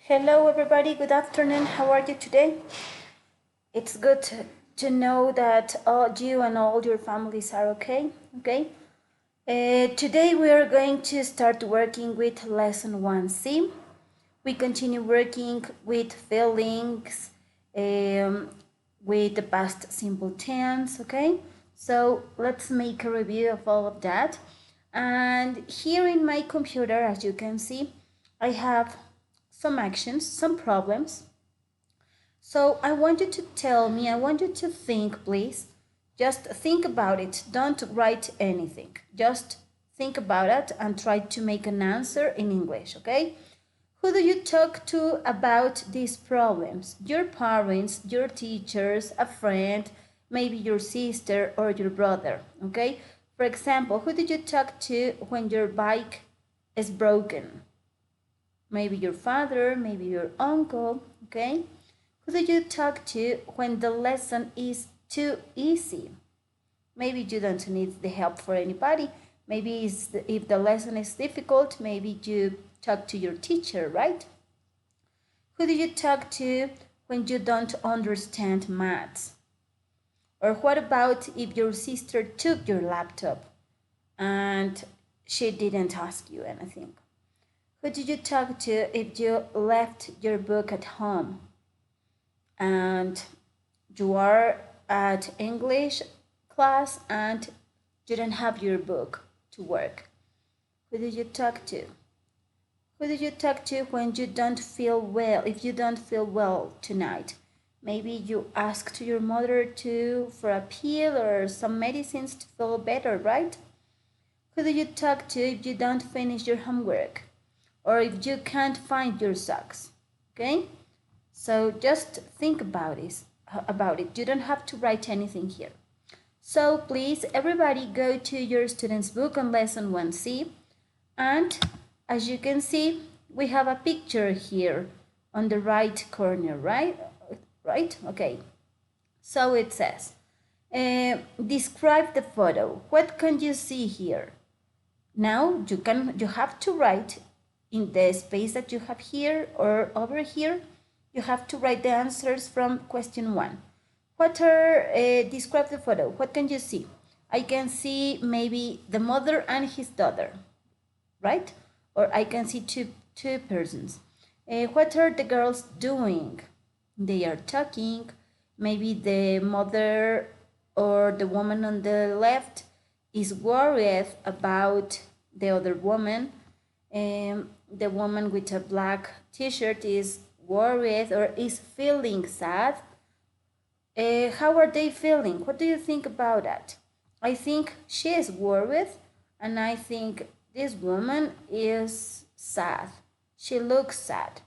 Hello, everybody. Good afternoon. How are you today? It's good to know that all you and all your families are okay. Okay. Today we are going to start working with lesson 1C. We continue working with feelings, with the past simple tense. Okay. So let's make a review of all of that. And here in my computer, as you can see, I have some actions, some problems. So I want you to tell me, I want you to think, please. Just think about it. Don't write anything. Just think about it and try to make an answer in English, okay? Who do you talk to about these problems? Your parents, your teachers, a friend, maybe your sister or your brother, okay? For example, who did you talk to when your bike is broken? Maybe your father, maybe your uncle, okay? Who do you talk to when the lesson is too easy? Maybe you don't need the help for anybody. Maybe if the lesson is difficult, maybe you talk to your teacher, right? Who do you talk to when you don't understand maths? Or what about if your sister took your laptop and she didn't ask you anything? Who did you talk to if you left your book at home and you are at English class and you don't have your book to work? Who did you talk to? Who did you talk to when you don't feel well, if you don't feel well tonight? Maybe you ask to your mother for a pill or some medicines to feel better, right? Who do you talk to if you don't finish your homework? Or if you can't find your socks, okay? So just think about it. You don't have to write anything here. So please, everybody go to your student's book on lesson 1C. And as you can see, we have a picture here on the right corner, right? Right? Okay. So it says, describe the photo. What can you see here? Now you have to write in the space that you have here or over here. You have to write the answers from question 1. Describe the photo. What can you see? I can see maybe the mother and his daughter, right? Or I can see two persons. What are the girls doing? They are talking. Maybe the mother or the woman on the left is worried about the other woman. The woman with a black t-shirt is worried or is feeling sad. How are they feeling? What do you think about that? I think she is worried, and I think this woman is sad. She looks sad.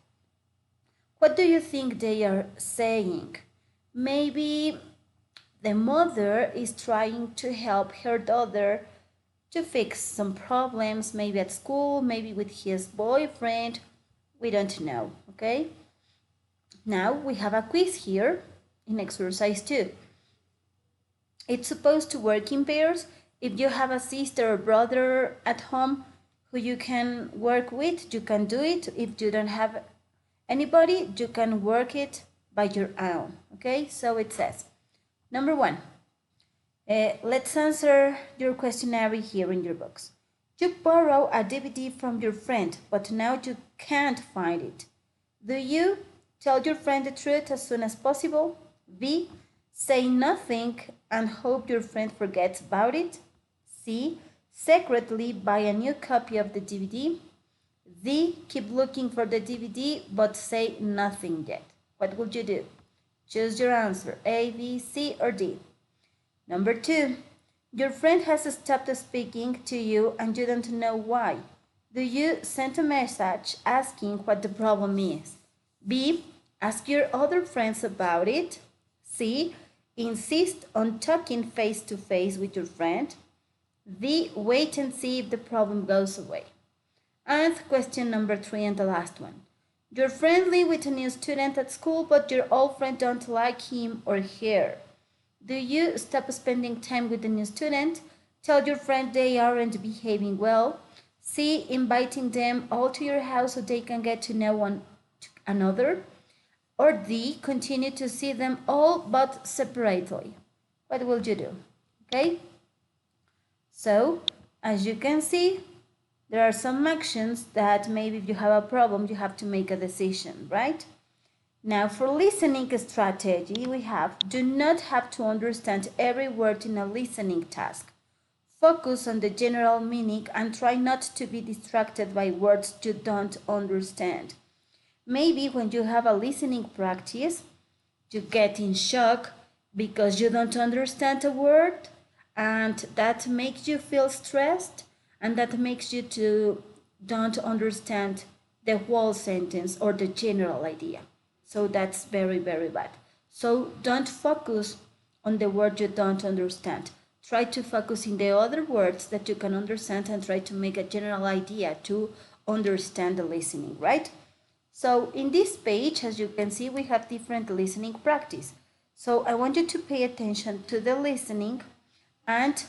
What do you think they are saying? Maybe the mother is trying to help her daughter to fix some problems, maybe at school, maybe with his boyfriend. We don't know, okay? Now we have a quiz here in exercise 2. It's supposed to work in pairs. If you have a sister or brother at home who you can work with, you can do it. If you don't have anybody, you can work it by your own, okay? So it says, number 1, let's answer your questionnaire here in your books. You borrow a DVD from your friend, but now you can't find it. Do you tell your friend the truth as soon as possible? B, say nothing and hope your friend forgets about it? C, secretly buy a new copy of the DVD? D, keep looking for the DVD but say nothing yet. What would you do? Choose your answer, A, B, C, or D. Number 2, your friend has stopped speaking to you and you don't know why. Do you send a message asking what the problem is? B, ask your other friends about it. C, insist on talking face to face with your friend. D, wait and see if the problem goes away. And question number 3 and the last one. You're friendly with a new student at school, but your old friend don't like him or her. Do you stop spending time with the new student? Tell your friend they aren't behaving well? C, inviting them all to your house so they can get to know another. Or D, continue to see them all but separately. What will you do? Okay? So, as you can see, there are some actions that maybe if you have a problem, you have to make a decision, right? Now, for listening strategy, we have do not have to understand every word in a listening task. Focus on the general meaning and try not to be distracted by words you don't understand. Maybe when you have a listening practice, you get in shock because you don't understand a word, and that makes you feel stressed, and that makes you to don't understand the whole sentence or the general idea. So that's very, very bad. So don't focus on the word you don't understand. Try to focus in the other words that you can understand and try to make a general idea to understand the listening, right? So in this page, as you can see, we have different listening practice. So I want you to pay attention to the listening and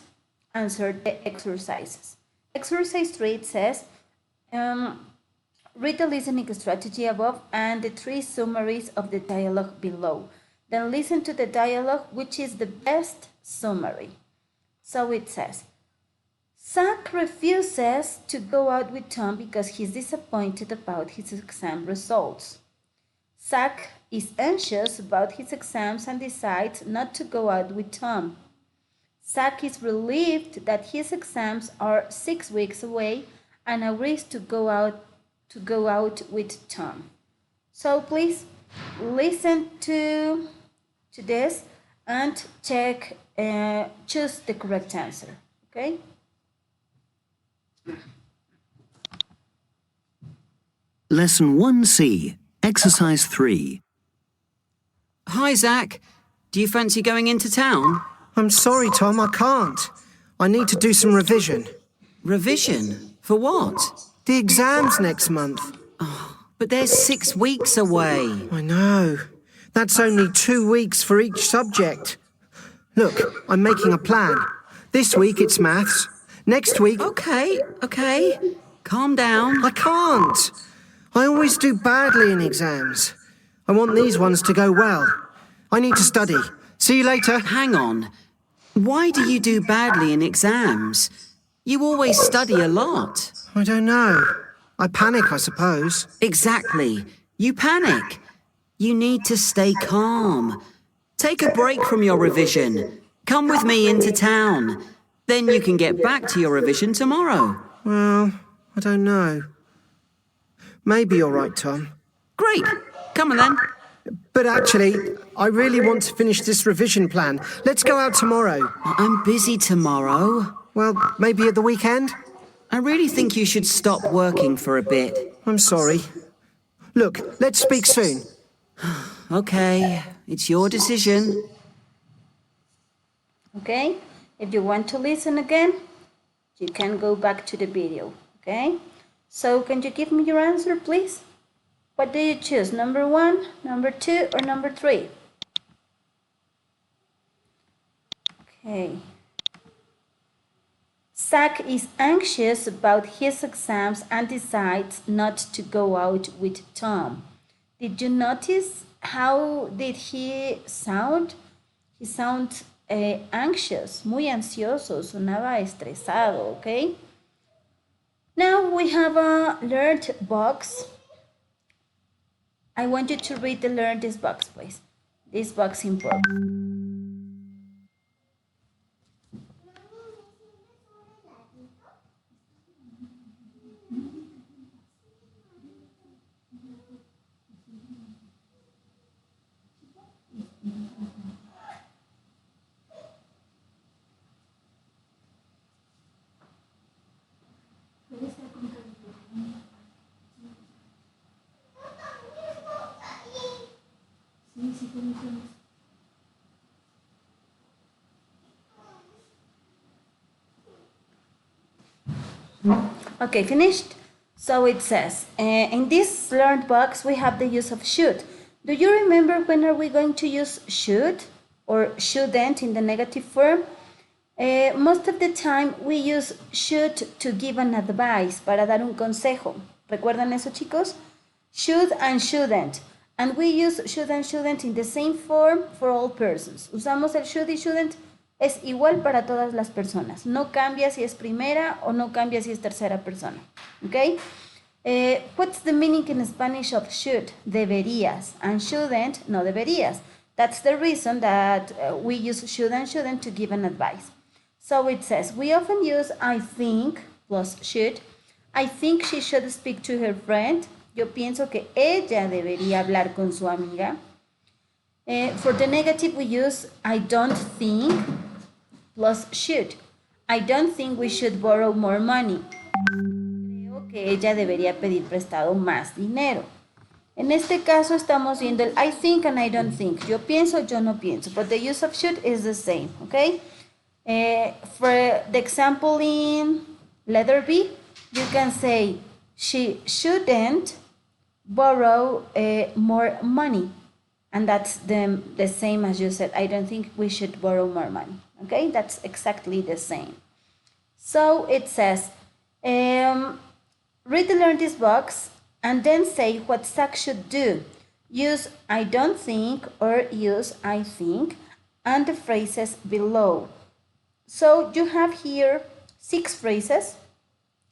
answer the exercises. Exercise 3 says, read the listening strategy above and the 3 summaries of the dialogue below. Then listen to the dialogue, which is the best summary. So it says, Zach refuses to go out with Tom because he's disappointed about his exam results. Zach is anxious about his exams and decides not to go out with Tom. Zach is relieved that his exams are 6 weeks away and agrees to go out with Tom. So please listen to this and check, choose the correct answer, okay? Lesson 1C, Exercise 3. Hi, Zach. Do you fancy going into town? I'm sorry, Tom, I can't. I need to do some revision. Revision? For what? The exam's next month. But they're 6 weeks away. I know. That's only 2 weeks for each subject. Look, I'm making a plan. This week it's maths. Next week... Okay. Calm down. I can't. I always do badly in exams. I want these ones to go well. I need to study. See you later. Hang on. Why do you do badly in exams? You always study a lot. I don't know. I panic, I suppose. Exactly. You panic. You need to stay calm. Take a break from your revision. Come with me into town. Then you can get back to your revision tomorrow. Well, I don't know. Maybe you're right, Tom. Great. Come on then. But actually, I really want to finish this revision plan. Let's go out tomorrow. I'm busy tomorrow. Well, maybe at the weekend? I really think you should stop working for a bit. I'm sorry. Look, let's speak soon. Okay, it's your decision. Okay, if you want to listen again, you can go back to the video, okay? So can you give me your answer, please? What do you choose, number 1, number 2, or number 3? Okay. Zach is anxious about his exams and decides not to go out with Tom. Did you notice how did he sound? He sounded anxious, muy ansioso, sonaba estresado, okay? Now we have a learned box. I want you to read the learn this box, please. This box in purple. Okay, finished? So it says, in this learned box, we have the use of should. Do you remember when are we going to use should or shouldn't in the negative form? Most of the time we use should to give an advice, para dar un consejo. ¿Recuerdan eso, chicos? Should and shouldn't. And we use should and shouldn't in the same form for all persons. Usamos el should y shouldn't, es igual para todas las personas. No cambia si es primera o no cambia si es tercera persona. ¿Ok? What's the meaning in Spanish of should? Deberías. And shouldn't, no deberías. That's the reason that we use should and shouldn't to give an advice. So it says, we often use I think plus should. I think she should speak to her friend. Yo pienso que ella debería hablar con su amiga. For the negative, we use I don't think plus should. I don't think we should borrow more money. Creo que ella debería pedir prestado más dinero. En este caso estamos viendo el I think and I don't think. Yo pienso, yo no pienso. But the use of should is the same, okay? For the example in letter B, you can say she shouldn't borrow more money. And that's the same as you said. I don't think we should borrow more money. Okay, that's exactly the same. So it says, read and learn this box and then say what Zach should do. Use I don't think or use I think and the phrases below. So you have here 6 phrases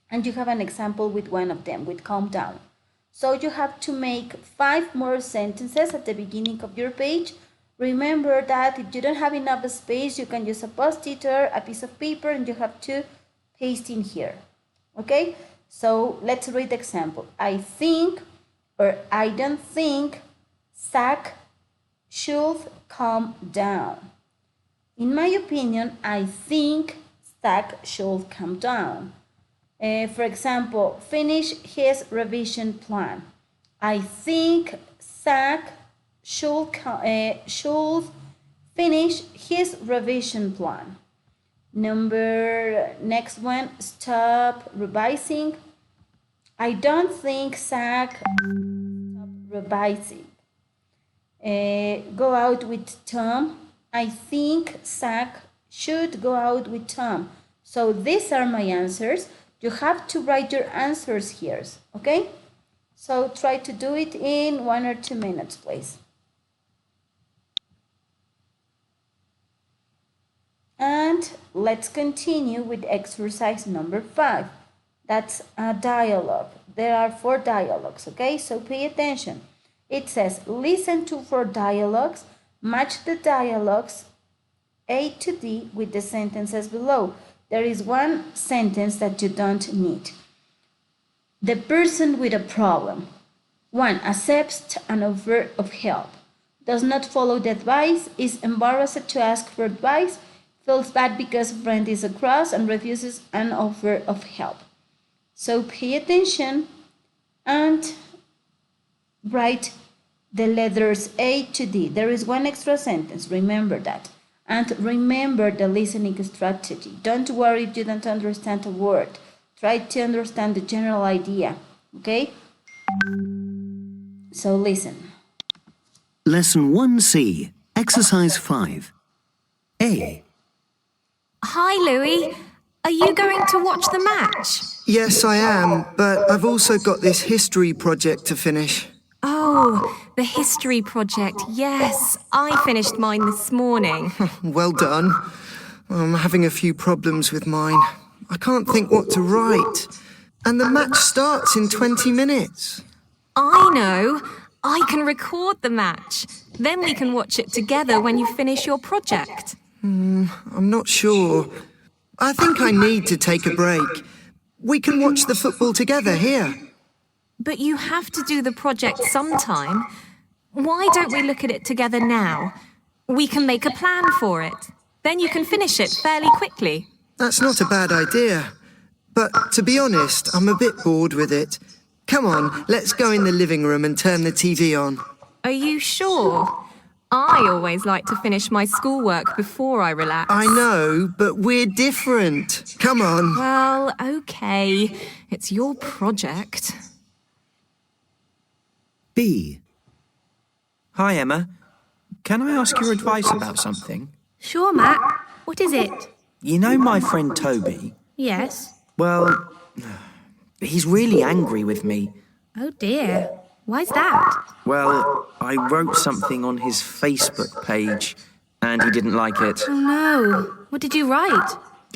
and you have an example with one of them, with calm down. So you have to make 5 more sentences at the beginning of your page. Remember that if you don't have enough space, you can use a post-it or a piece of paper and you have to paste in here. Okay? So let's read the example. I think or I don't think Zach should calm down. In my opinion, I think Zach should calm down. For example, finish his revision plan. I think Zach should finish his revision plan. Next one, stop revising. I don't think Zach stop revising. Go out with Tom. I think Zach should go out with Tom. So these are my answers. You have to write your answers here, okay? So try to do it in 1 or 2 minutes, please. And let's continue with exercise number 5. That's a dialogue. There are 4 dialogues, okay? So pay attention. It says, listen to 4 dialogues, match the dialogues A to D with the sentences below. There is one sentence that you don't need. The person with a problem. 1. Accepts an offer of help. Does not follow the advice, is embarrassed to ask for advice, feels bad because a friend is across and refuses an offer of help. So pay attention and write the letters A to D. There is one extra sentence, remember that. And remember the listening strategy. Don't worry if you don't understand a word. Try to understand the general idea, okay? So listen. Lesson 1C, Exercise 5. A. Hi, Louis. Are you going to watch the match? Yes, I am, but I've also got this history project to finish. Oh, the history project. Yes, I finished mine this morning. Well done. I'm having a few problems with mine. I can't think what to write. And the match starts in 20 minutes. I know. I can record the match. Then we can watch it together when you finish your project. I'm not sure. I think I need to take a break. We can watch the football together here. But you have to do the project sometime. Why don't we look at it together now? We can make a plan for it. Then you can finish it fairly quickly. That's not a bad idea. But to be honest, I'm a bit bored with it. Come on, let's go in the living room and turn the TV on. Are you sure? I always like to finish my schoolwork before I relax. I know, but we're different. Come on. Well, okay. It's your project. B. Hi, Emma. Can I ask your advice about something? Sure, Matt. What is it? You know my friend Toby? Yes. Well, he's really angry with me. Oh dear. Why's that? Well, I wrote something on his Facebook page, and he didn't like it. Oh no. What did you write?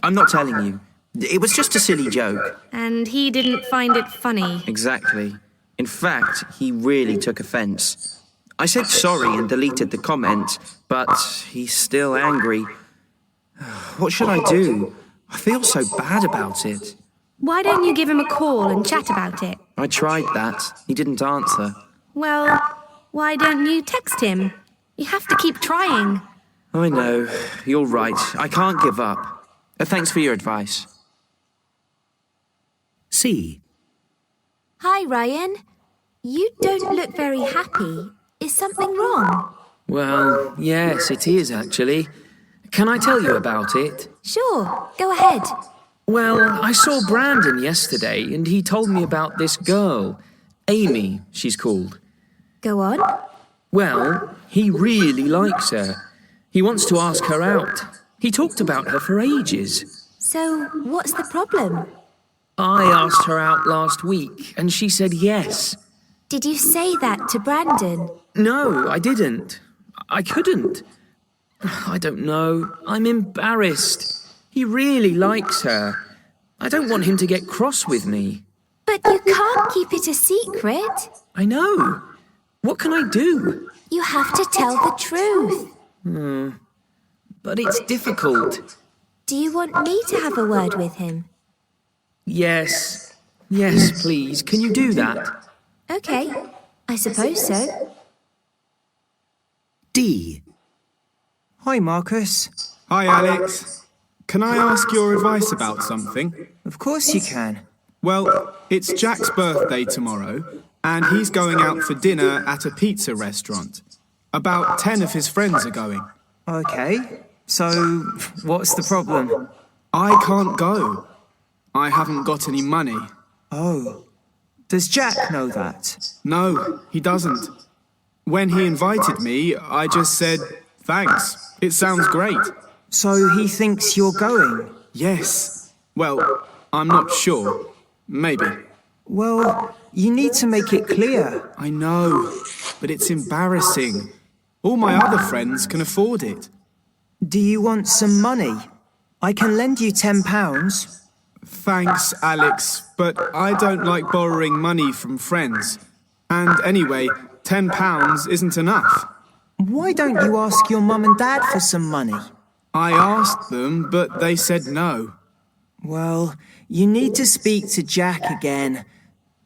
I'm not telling you. It was just a silly joke. And he didn't find it funny. Exactly. In fact, he really took offence. I said sorry and deleted the comment, but he's still angry. What should I do? I feel so bad about it. Why don't you give him a call and chat about it? I tried that. He didn't answer. Well, why don't you text him? You have to keep trying. I know. You're right. I can't give up. Thanks for your advice. C. Hi, Ryan. You don't look very happy. Is something wrong? Well, yes, it is actually. Can I tell you about it? Sure, go ahead. Well, I saw Brandon yesterday and he told me about this girl. Amy, she's called. Go on. Well, he really likes her. He wants to ask her out. He talked about her for ages. So, what's the problem? I asked her out last week and she said yes. Did you say that to Brandon? No, I didn't. I couldn't. I don't know. I'm embarrassed. He really likes her. I don't want him to get cross with me. But you can't keep it a secret. I know. What can I do? You have to tell the truth. But it's difficult. Do you want me to have a word with him? Yes. Yes, please. Can you do that? Okay, I suppose so. D. Hi, Marcus. Hi, Alex. Can I ask your advice about something? Of course you can. Well, it's Jack's birthday tomorrow, and he's going out for dinner at a pizza restaurant. About 10 of his friends are going. Okay, so what's the problem? I can't go. I haven't got any money. Oh, does Jack know that? No, he doesn't. When he invited me, I just said, thanks. It sounds great. So he thinks you're going? Yes. Well, I'm not sure. Maybe. Well, you need to make it clear. I know, but it's embarrassing. All my other friends can afford it. Do you want some money? I can lend you £10. Thanks, Alex, but I don't like borrowing money from friends. And anyway, £10 isn't enough. Why don't you ask your mum and dad for some money? I asked them, but they said no. Well, you need to speak to Jack again.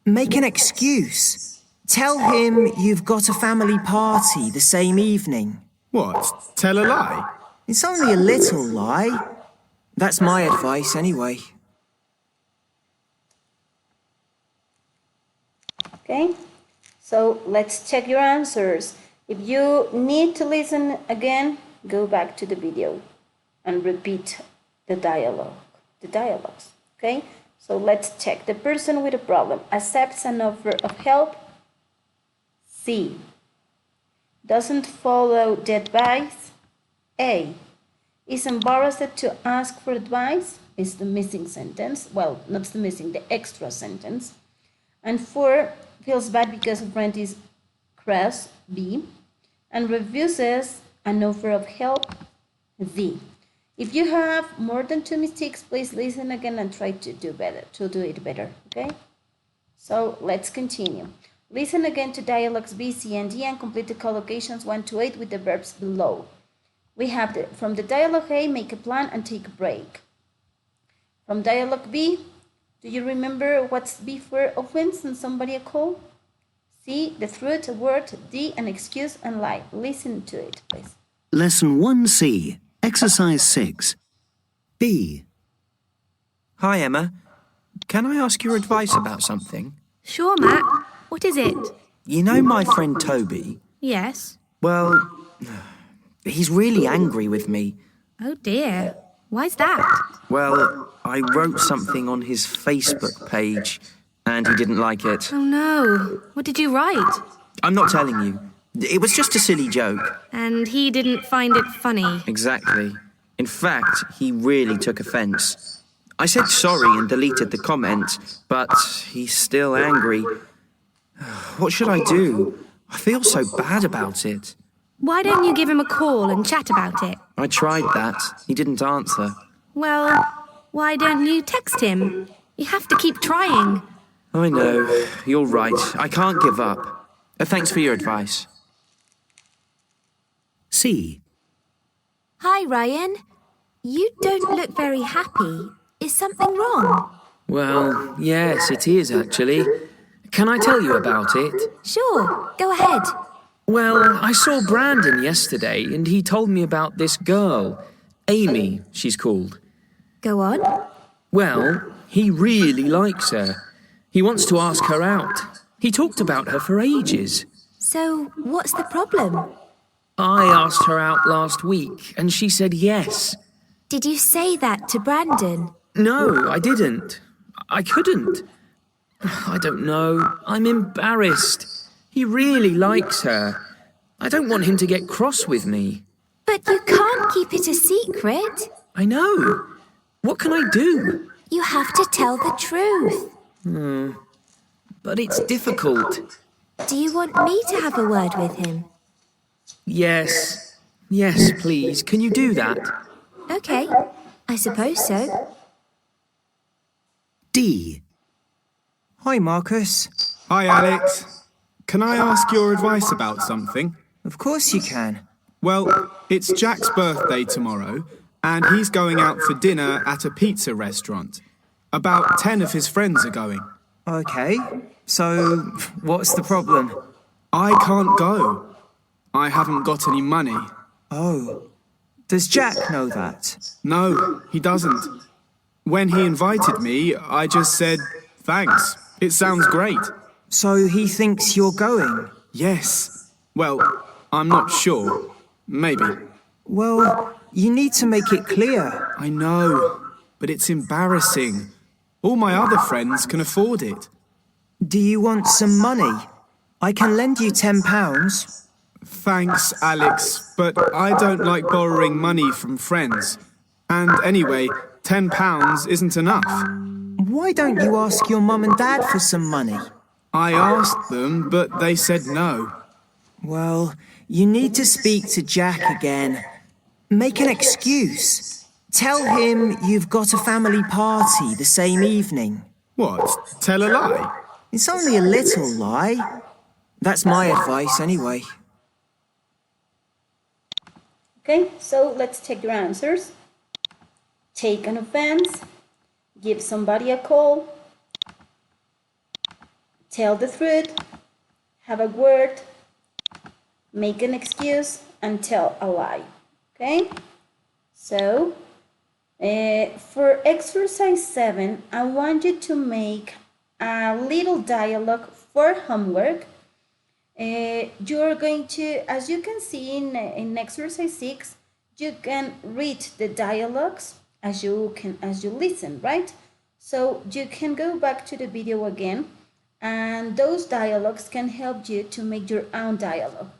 Make an excuse. Tell him you've got a family party the same evening. What? Tell a lie? It's only a little lie. That's my advice anyway. Okay, so let's check your answers. If you need to listen again, go back to the video and repeat the dialogues, okay? So let's check. The person with a problem accepts an offer of help. C. Doesn't follow the advice. A. Is embarrassed to ask for advice. Is the missing sentence. Well, not the missing, the extra sentence. And 4. Feels bad because a friend is cross. B. And refuses an offer of help. D. If you have more than 2 mistakes, please listen again and try to do it better, okay? So let's continue. Listen again to dialogues B, C, and D and complete the collocations 1 to 8 with the verbs below. We have from the dialogue A, make a plan and take a break. From dialogue B, do you remember what's B for offense and somebody a call? C, the truth, a word. D, an excuse and lie. Listen to it, please. Lesson 1C, Exercise 6. B. Hi, Emma. Can I ask your advice about something? Sure, Matt. What is it? You know my friend Toby? Yes. Well, he's really angry with me. Oh dear. Why's that? Well, I wrote something on his Facebook page and he didn't like it. Oh no. What did you write? I'm not telling you. It was just a silly joke. And he didn't find it funny. Exactly. In fact, he really took offence. I said sorry and deleted the comment, but he's still angry. What should I do? I feel so bad about it. Why don't you give him a call and chat about it? I tried that. He didn't answer. Well, why don't you text him? You have to keep trying. I know. You're right. I can't give up. Thanks for your advice. C. Hi, Ryan. You don't look very happy. Is something wrong? Well, yes, it is actually. Can I tell you about it? Sure, go ahead. Well, I saw Brandon yesterday and he told me about this girl. Amy, she's called. Go on. Well, he really likes her. He wants to ask her out. He talked about her for ages. So, what's the problem? I asked her out last week and she said yes. Did you say that to Brandon? No, I didn't. I couldn't. I don't know. I'm embarrassed. He really likes her. I don't want him to get cross with me. But you can't keep it a secret. I know. What can I do? You have to tell the truth. But it's difficult. Do you want me to have a word with him? Yes. Yes, please. Can you do that? Okay, I suppose so. D. Hi, Marcus. Hi, Alex. Can I ask your advice about something? Of course you can. Well, it's Jack's birthday tomorrow, and he's going out for dinner at a pizza restaurant. About 10 of his friends are going. Okay, so what's the problem? I can't go. I haven't got any money. Oh, does Jack know that? No, he doesn't. When he invited me, I just said, thanks. It sounds great. So he thinks you're going? Yes. Well, I'm not sure. Maybe. Well, you need to make it clear. I know, but it's embarrassing. All my other friends can afford it. Do you want some money? I can lend you £10. Thanks, Alex, but I don't like borrowing money from friends. And anyway, £10 isn't enough. Why don't you ask your mum and dad for some money? I asked them, but they said no. Well, you need to speak to Jack again. Make an excuse. Tell him you've got a family party the same evening. What? Tell a lie? It's only a little lie. That's my advice anyway. Okay, so let's take your answers. Take an offense, give somebody a call, tell the truth, have a word, make an excuse, and tell a lie. Okay? So, for exercise 7, I want you to make a little dialogue for homework. You're going to, as you can see in exercise 6, you can read the dialogues as you listen, right? So you can go back to the video again, and those dialogues can help you to make your own dialogue.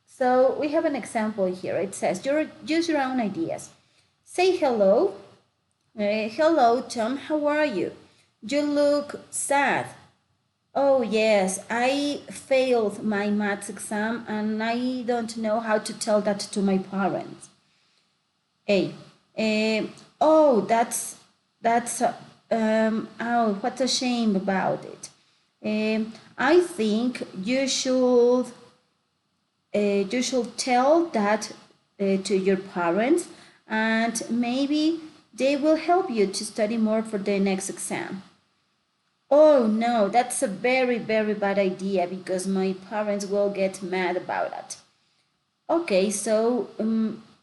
So we have an example here. It says, use your own ideas. Say hello. Hello, Tom, how are you? You look sad. Oh, yes, I failed my maths exam and I don't know how to tell that to my parents. Oh, oh, what a shame about it. I think you should tell that to your parents, and maybe they will help you to study more for the next exam. Oh no, that's a very, very bad idea because my parents will get mad about it. Okay, so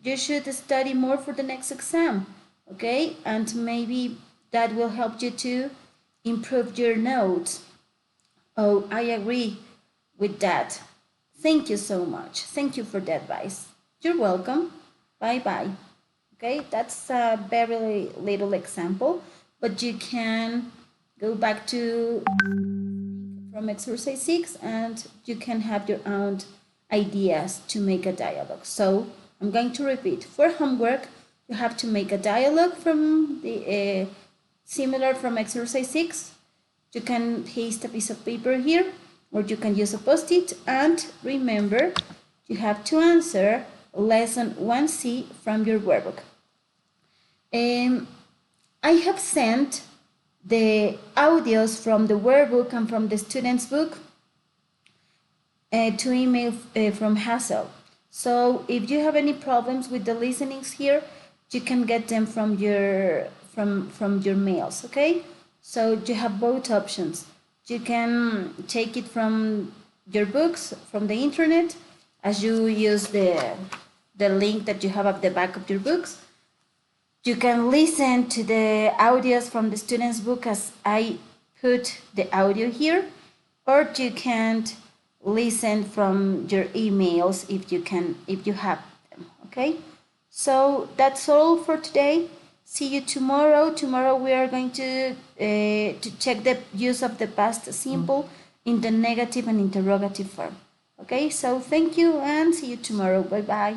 you should study more for the next exam, okay? And maybe that will help you to improve your notes. Oh, I agree with that. Thank you so much. Thank you for the advice. You're welcome. Bye-bye. Okay, that's a very little example, but you can go back to from exercise 6 and you can have your own ideas to make a dialogue. So I'm going to repeat. For homework, you have to make a dialogue from the similar from exercise 6. You can paste a piece of paper here or you can use a post-it. And remember, you have to answer lesson 1C from your workbook. I have sent the audios from the workbook and from the student's book to email from Hassel. So if you have any problems with the listenings here, you can get them from your mails, okay? So you have both options. You can take it from your books, from the internet, as you use the link that you have at the back of your books. You can listen to the audios from the student's book as I put the audio here, or you can listen from your emails if you have them, okay? So that's all for today. See you tomorrow. Tomorrow we are going to check the use of the past simple in the negative and interrogative form. Okay, so thank you and see you tomorrow. Bye-bye.